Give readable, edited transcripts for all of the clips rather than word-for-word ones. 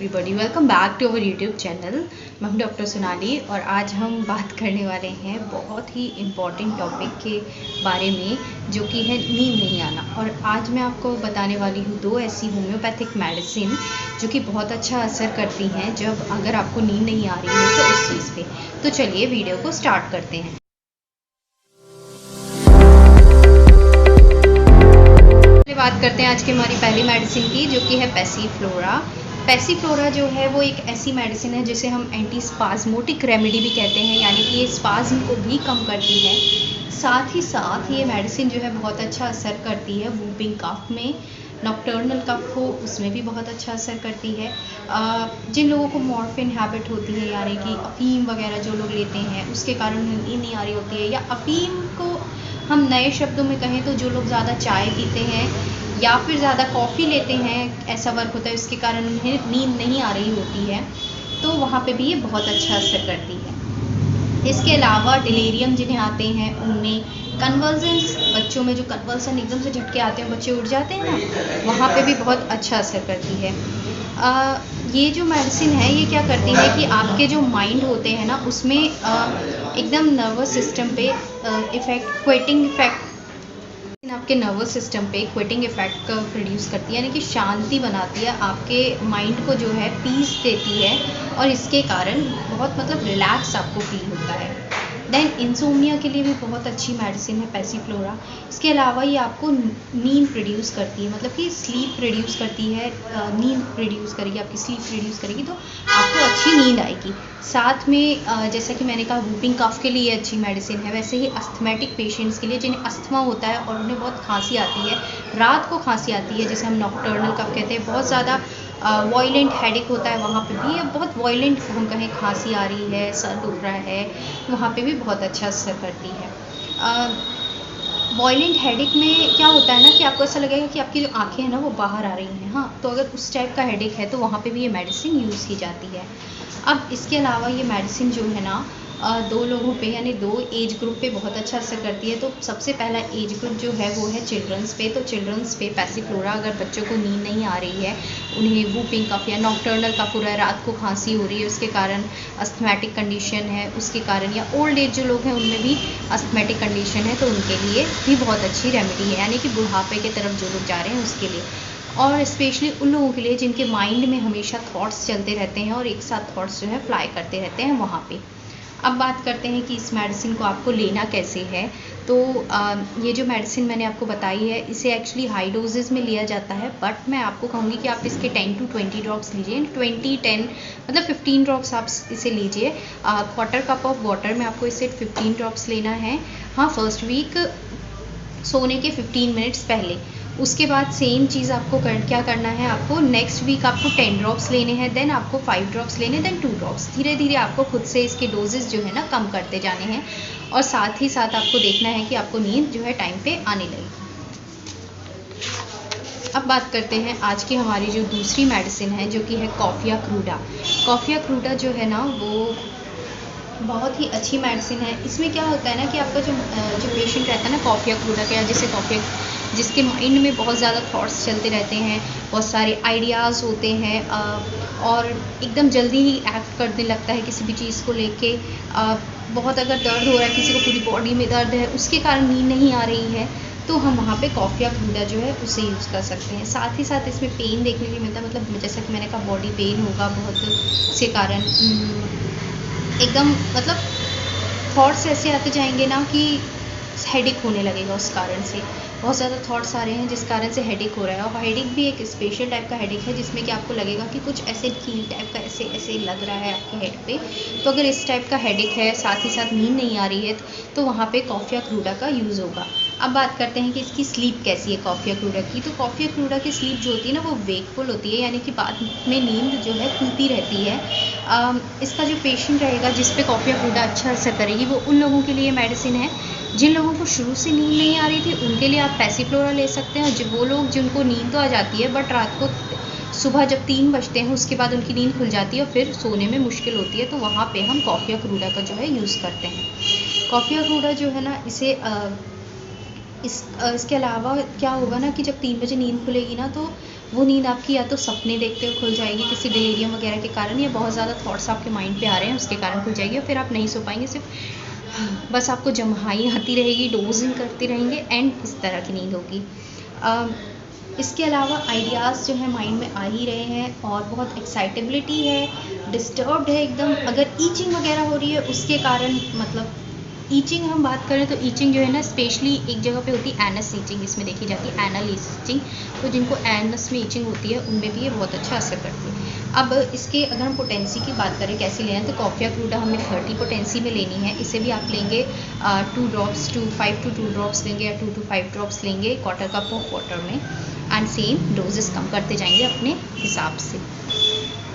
Everybody, welcome back to our YouTube channel. मैं हूं doctor Sonali और आज हम बात करने वाले हैं बहुत ही इम्पॉर्टेंट टॉपिक के बारे में, जो कि है नींद नहीं आना। और आज मैं आपको बताने वाली हूं दो ऐसी होम्योपैथिक मेडिसिन जो कि बहुत अच्छा असर करती हैं जब अगर आपको नींद नहीं आ रही हो तो उस चीज़ पे। तो चलिए वीडियो को स्टार्ट करते हैं। बात करते हैं आज की हमारी पहली मेडिसिन की, जो कि है पैसीफ्लोरा। पैसीफ्लोरा जो है वो एक ऐसी मेडिसिन है जिसे हम एंटी स्पाज्मोटिक रेमेडी भी कहते हैं, यानी कि ये स्पाज्म को भी कम करती है। साथ ही साथ ये मेडिसिन जो है बहुत अच्छा असर करती है वूपिंग कफ में, नॉक्टर्नल कफ हो उसमें भी बहुत अच्छा असर करती है। जिन लोगों को मॉर्फिन हैबिट होती है, यानी कि अफीम वगैरह जो लोग लेते हैं उसके कारण नींद नहीं आ रही होती है, या अफीम को हम नए शब्दों में कहें तो जो लोग ज़्यादा चाय पीते हैं या फिर ज़्यादा कॉफ़ी लेते हैं, ऐसा वर्क होता है उसके कारण उन्हें नींद नहीं आ रही होती है, तो वहाँ पे भी ये बहुत अच्छा असर करती है। इसके अलावा डिलीरियम जिन्हें आते हैं उनमें, कन्वर्जेंस बच्चों में जो कन्वर्सन एकदम से झटके आते हैं, बच्चे उठ जाते हैं ना, वहाँ पे भी बहुत अच्छा असर करती है। ये जो मेडिसिन है ये क्या करती है कि आपके जो माइंड होते हैं ना उसमें एकदम नर्वस सिस्टम पे इफ़ेक्ट, क्वेटिंग इफ़ेक्ट, आपके नर्वस सिस्टम पे क्वेटिंग इफ़ेक्ट का प्रोड्यूस करती है, यानी कि शांति बनाती है, आपके माइंड को जो है पीस देती है और इसके कारण बहुत रिलैक्स आपको फील होता है। देन इंसोम्निया के लिए भी बहुत अच्छी मेडिसिन है पैसीफ्लोरा। इसके अलावा ये आपको नींद प्रोड्यूस करती है, मतलब कि स्लीप प्रोड्यूस करती है, नींद प्रोड्यूस करेगी, आपकी स्लीप प्रोड्यूस करेगी, तो आपको अच्छी नींद आएगी। साथ में जैसा कि मैंने कहा वूपिंग कफ के लिए अच्छी मेडिसिन है, वैसे ही अस्थमेटिक पेशेंट्स के लिए जिन्हें अस्थमा होता है और उन्हें बहुत खांसी आती है, रात को खांसी आती है, जिसे हम नॉक्टर्नल कफ कहते हैं, बहुत ज़्यादा वॉयलेंट हेडेक होता है, वहाँ पे भी बहुत वॉयलेंट हम कहें खांसी आ रही है, सर दुख रहा है, वहाँ पे भी बहुत अच्छा असर करती है। वॉयलेंट हेडेक में क्या होता है ना कि आपको ऐसा लगेगा कि आपकी जो आंखें हैं ना वो बाहर आ रही हैं, हाँ, तो अगर उस टाइप का हेडेक है तो वहाँ पे भी ये मेडिसिन यूज़ की जाती है। अब इसके अलावा ये मेडिसिन जो है ना दो लोगों पे, यानी दो एज ग्रुप पे बहुत अच्छा असर करती है। तो सबसे पहला एज ग्रुप जो है वो है चिल्ड्रंस पे। तो चिल्ड्रंस पे पैसीफ्लोरा, अगर बच्चों को नींद नहीं आ रही है, उन्हें वूपिंग कफ या नॉक्टर्नल कफ हो रहा है, रात को खांसी हो रही है, उसके कारण अस्थमेटिक कंडीशन है उसके कारण, या ओल्ड एज जो लोग हैं उनमें भी अस्थमेटिक कंडीशन है, तो उनके लिए भी बहुत अच्छी रेमेडी है, यानी कि बुढ़ापे की तरफ जो लोग जा रहे हैं उसके लिए। और स्पेशली उन लोगों के लिए जिनके माइंड में हमेशा थॉट्स चलते रहते हैं और एक साथ थॉट्स जो है फ्लाई करते रहते हैं, वहाँ पे। अब बात करते हैं कि इस मेडिसिन को आपको लेना कैसे है। तो ये जो मेडिसिन मैंने आपको बताई है इसे एक्चुअली हाई डोजेज़ में लिया जाता है, बट मैं आपको कहूँगी कि आप इसके 10 to 20 ड्रॉप्स लीजिए, 10 मतलब 15 ड्रॉप्स आप इसे लीजिए। क्वार्टर कप ऑफ वाटर में आपको इसे 15 ड्रॉप्स लेना है, हाँ, फर्स्ट वीक सोने के 15 मिनट्स पहले। उसके बाद सेम चीज़ आपको क्या करना है, आपको नेक्स्ट वीक आपको 10 ड्रॉप्स लेने हैं, देन आपको 5 ड्रॉप्स लेने, देन 2 ड्रॉप्स। धीरे धीरे आपको खुद से इसके डोजेस जो है ना कम करते जाने हैं, और साथ ही साथ आपको देखना है कि आपको नींद जो है टाइम पे आने लगे। अब बात करते हैं आज की हमारी जो दूसरी मेडिसिन है, जो कि है कॉफिया क्रूडा। कॉफिया क्रूडा जो है ना वो बहुत ही अच्छी मेडिसिन है। इसमें क्या होता है ना कि आपका जो पेशेंट रहता है ना कॉफिया क्रूडा का, जैसे कॉफिया, जिसके माइंड में बहुत ज़्यादा थॉट्स चलते रहते हैं, बहुत सारे आइडियाज़ होते हैं, और एकदम जल्दी ही एक्ट करने लगता है किसी भी चीज़ को लेके। बहुत अगर दर्द हो रहा है, किसी को पूरी बॉडी में दर्द है, उसके कारण नींद नहीं आ रही है, तो हम वहाँ पे कॉफिया क्रूडा जो है उसे यूज़ कर सकते हैं। साथ ही साथ इसमें पेन देखने को मिलता है, मतलब जैसा कि मैंने कहा बॉडी पेन होगा बहुत, उसके कारण एकदम थॉट्स ऐसे आते जाएंगे ना कि हेडेक होने लगेगा, उस कारण से बहुत ज़्यादा थॉट्स आ रहे हैं जिस कारण से हेडेक हो रहा है। और हेडेक भी एक स्पेशल टाइप का हेडेक है जिसमें कि आपको लगेगा कि कुछ ऐसे कील टाइप का ऐसे ऐसे लग रहा है आपके हेड पे। तो अगर इस टाइप का हेडेक है, साथ ही साथ नींद नहीं आ रही है, तो वहाँ पे कॉफिया क्रूडा का यूज़ होगा। अब बात करते हैं कि इसकी स्लीप कैसी है कॉफिया क्रूडा की। तो कॉफिया क्रूडा की स्लीप जो होती है ना वो वेकफुल होती है, यानी कि बाद में नींद जो है खुलती रहती है। इसका जो पेशेंट रहेगा जिस पे कॉफिया क्रूडा अच्छा असर करेगी, वो उन लोगों के लिए मेडिसिन है जिन लोगों को शुरू से नींद नहीं आ रही थी, उनके लिए आप पैसीफ्लोरा ले सकते हैं। और जो वो लोग जिनको नींद तो आ जाती है बट रात को सुबह जब 3 बजते हैं उसके बाद उनकी नींद खुल जाती है और फिर सोने में मुश्किल होती है, तो वहाँ पे हम कॉफिया क्रूडा का जो है यूज़ करते हैं। कॉफिया क्रूडा जो है ना इसके अलावा क्या होगा ना कि जब 3 बजे नींद खुलेगी ना, तो वो नींद आपकी या तो सपने देखते हुए खुल जाएगी किसी डिलीरियम वगैरह के कारण, या बहुत ज़्यादा थॉट्स आपके माइंड पे आ रहे हैं उसके कारण खुल जाएगी, और फिर आप नहीं सो पाएंगे, सिर्फ बस आपको जम्हाई आती रहेगी, डोजिंग करते रहेंगे, एंड इस तरह की नींद होगी। इसके अलावा आइडियाज़ जो है माइंड में आ ही रहे हैं, और बहुत एक्साइटेबिलिटी है, डिस्टर्ब्ड है एकदम। अगर ईचिंग वगैरह हो रही है उसके कारण, मतलब ईचिंग हम बात करें तो ईचिंग जो है ना स्पेशली एक जगह पे होती है, एनस ईचिंग इसमें देखी जाती है, एनल ईचिंग। तो जिनको एनस में ईचिंग होती है उनमें भी ये बहुत अच्छा असर करती है। अब इसके अगर हम पोटेंसी की बात करें कैसी लेना है, तो कॉफिया क्रूडा हमें 30 पोटेंसी में लेनी है। इसे भी आप लेंगे 2 ड्रॉप्स, 5 to 2 ड्रॉप्स लेंगे, या 2 to 5 ड्रॉप्स लेंगे क्वार्टर कप ऑफ वाटर में, एंड सेम डोजेस कम करते जाएंगे अपने हिसाब से।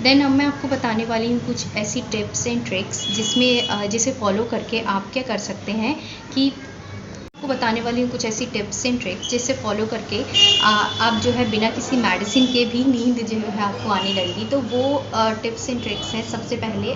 देन अब मैं आपको बताने वाली हूँ कुछ ऐसी टिप्स एंड ट्रिक्स जिसमें जिसे फॉलो करके आप क्या कर सकते हैं कि आपको बताने वाली हूँ कुछ ऐसी टिप्स एंड ट्रिक्स जिसे फॉलो करके आप जो है बिना किसी मेडिसिन के भी नींद जो है आपको आने लगेगी। तो वो टिप्स एंड ट्रिक्स हैं। सबसे पहले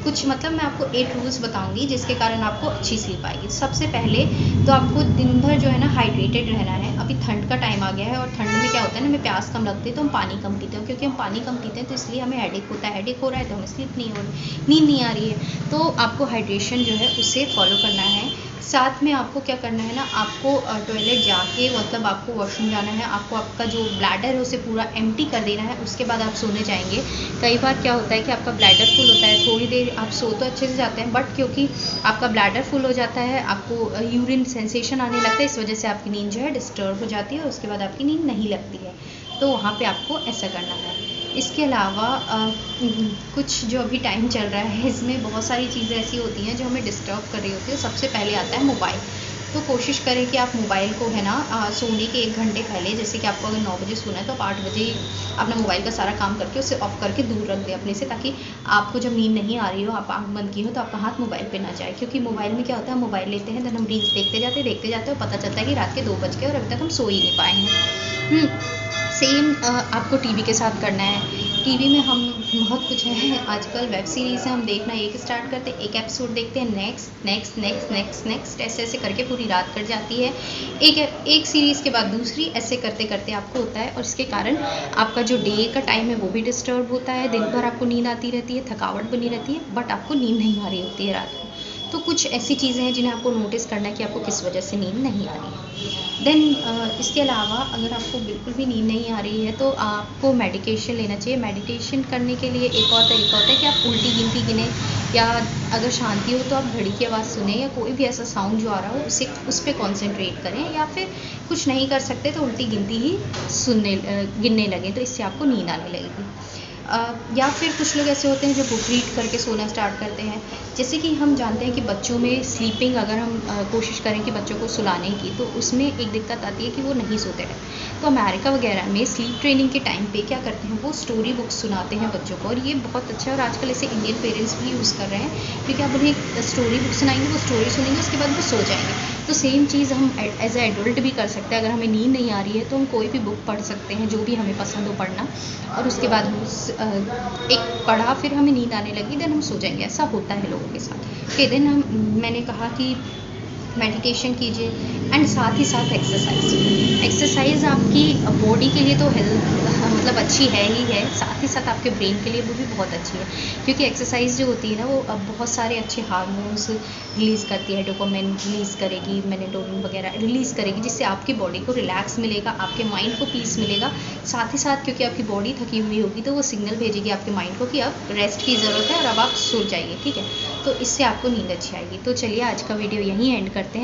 कुछ मतलब मैं आपको 8 रूल्स बताऊंगी जिसके कारण आपको अच्छी स्लीप आएगी। सबसे पहले तो आपको दिन भर जो है ना हाइड्रेटेड रहना है। अभी ठंड का टाइम आ गया है, और ठंड में क्या होता है ना, हमें प्यास कम लगती है तो हम पानी कम पीते हैं। क्योंकि हम पानी कम पीते हैं तो इसलिए हमें हेडेक होता है, हेडेक हो रहा है तो हमें स्लीप नहीं हो रही, नींद नहीं आ रही है। तो आपको हाइड्रेशन जो है उसे फॉलो करना है। साथ में आपको क्या करना है ना, आपको टॉयलेट जाके, मतलब आपको वॉशरूम जाना है, आपको आपका जो ब्लैडर है उसे पूरा एम्प्टी कर देना है, उसके बाद आप सोने जाएंगे। कई बार क्या होता है कि आपका ब्लैडर फुल होता है, थोड़ी देर आप सो तो अच्छे से जाते हैं, बट क्योंकि आपका ब्लैडर फुल हो जाता है, आपको यूरिन सेंसेशन आने लगता है, इस वजह से आपकी नींद जो है डिस्टर्ब हो जाती है, उसके बाद आपकी नींद नहीं लगती है। तो वहाँ पे आपको ऐसा करना है। इसके अलावा कुछ जो अभी टाइम चल रहा है इसमें बहुत सारी चीज़ें ऐसी होती हैं जो हमें डिस्टर्ब कर रही होती है। सबसे पहले आता है मोबाइल। तो कोशिश करें कि आप मोबाइल को है ना सोने के 1 घंटे पहले, जैसे कि आपको अगर 9 बजे सोना है तो आप 8 बजे अपना मोबाइल का सारा काम करके उसे ऑफ करके दूर रख दें अपने से, ताकि आपको जब नींद नहीं आ रही हो, आप आँख बंद की हो, तो आपका हाथ मोबाइल पे ना जाए। क्योंकि मोबाइल में क्या होता है, मोबाइल लेते हैं, देन हम रील्स देखते जाते हैं, और पता चलता है कि रात के 2 बज गए और अभी तक हम सो ही नहीं पाए हैं। सेम आपको टीवी के साथ करना है। टीवी में हम बहुत कुछ है, आजकल वेब सीरीज़ है, हम देखना एक स्टार्ट करते हैं, एक एपिसोड देखते हैं, नेक्स्ट ऐसे ऐसे करके पूरी रात कट जाती है। एक सीरीज़ के बाद दूसरी, ऐसे करते करते आपको होता है, और इसके कारण आपका जो डे का टाइम है वो भी डिस्टर्ब होता है। दिन भर आपको नींद आती रहती है, थकावट बनी रहती है, बट आपको नींद नहीं आ रही होती है रात को। तो कुछ ऐसी चीज़ें हैं जिन्हें आपको नोटिस करना है कि आपको किस वजह से नींद नहीं आ रही है। देन इसके अलावा अगर आपको बिल्कुल भी नींद नहीं आ रही है तो आपको मेडिकेशन लेना चाहिए। मेडिटेशन करने के लिए एक और तरीका होता है कि आप उल्टी गिनती गिने, या अगर शांति हो तो आप घड़ी की आवाज़ सुने, या कोई भी ऐसा साउंड जो आ रहा हो उस पर कॉन्सेंट्रेट करें, या फिर कुछ नहीं कर सकते तो उल्टी गिनती ही गिनने लगें, तो इससे आपको नींद आने लगेगी। या फिर कुछ लोग ऐसे होते हैं जो बुक रीड करके सोना स्टार्ट करते हैं। जैसे कि हम जानते हैं कि बच्चों में स्लीपिंग, अगर हम कोशिश करें कि बच्चों को सुलाने की, तो उसमें एक दिक्कत आती है कि वो नहीं सोते हैं। तो अमेरिका वगैरह में स्लीप ट्रेनिंग के टाइम पे क्या करते हैं, वो स्टोरी बुक्स सुनाते हैं बच्चों को, और ये बहुत अच्छा है। और आजकल ऐसे इंडियन पेरेंट्स भी यूज़ कर रहे हैं, क्योंकि आप उन्हें स्टोरी बुक सुनाएंगे, वो स्टोरी सुनेंगे, उसके बाद वो सो जाएंगे। तो सेम चीज़ हम एज ए एडल्ट भी कर सकते हैं। अगर हमें नींद नहीं आ रही है तो हम कोई भी बुक पढ़ सकते हैं, जो भी हमें पसंद हो पढ़ना, और उसके बाद हम एक पढ़ा, फिर हमें नींद आने लगी, देन हम सो जाएंगे। ऐसा होता है लोगों के साथ। फिर देन मैंने कहा कि मेडिटेशन कीजिए, एंड साथ ही साथ एक्सरसाइज आपकी बॉडी के लिए तो मतलब अच्छी है ही है, साथ ही साथ आपके ब्रेन के लिए वो भी बहुत अच्छी है। क्योंकि एक्सरसाइज जो होती है ना, वो बहुत सारे अच्छे हार्मोन्स रिलीज़ करती है, डोपामिन रिलीज़ करेगी, मेलेटोनिन वगैरह रिलीज़ करेगी, जिससे आपकी बॉडी को रिलैक्स मिलेगा, आपके माइंड को पीस मिलेगा। साथ ही साथ क्योंकि आपकी बॉडी थकी हुई होगी तो वो सिग्नल भेजेगी आपके माइंड को कि अब रेस्ट की ज़रूरत है और अब आप सो जाइए, ठीक है। तो इससे आपको नींद अच्छी आएगी। तो चलिए आज का वीडियो यहीं एंड करते हैं।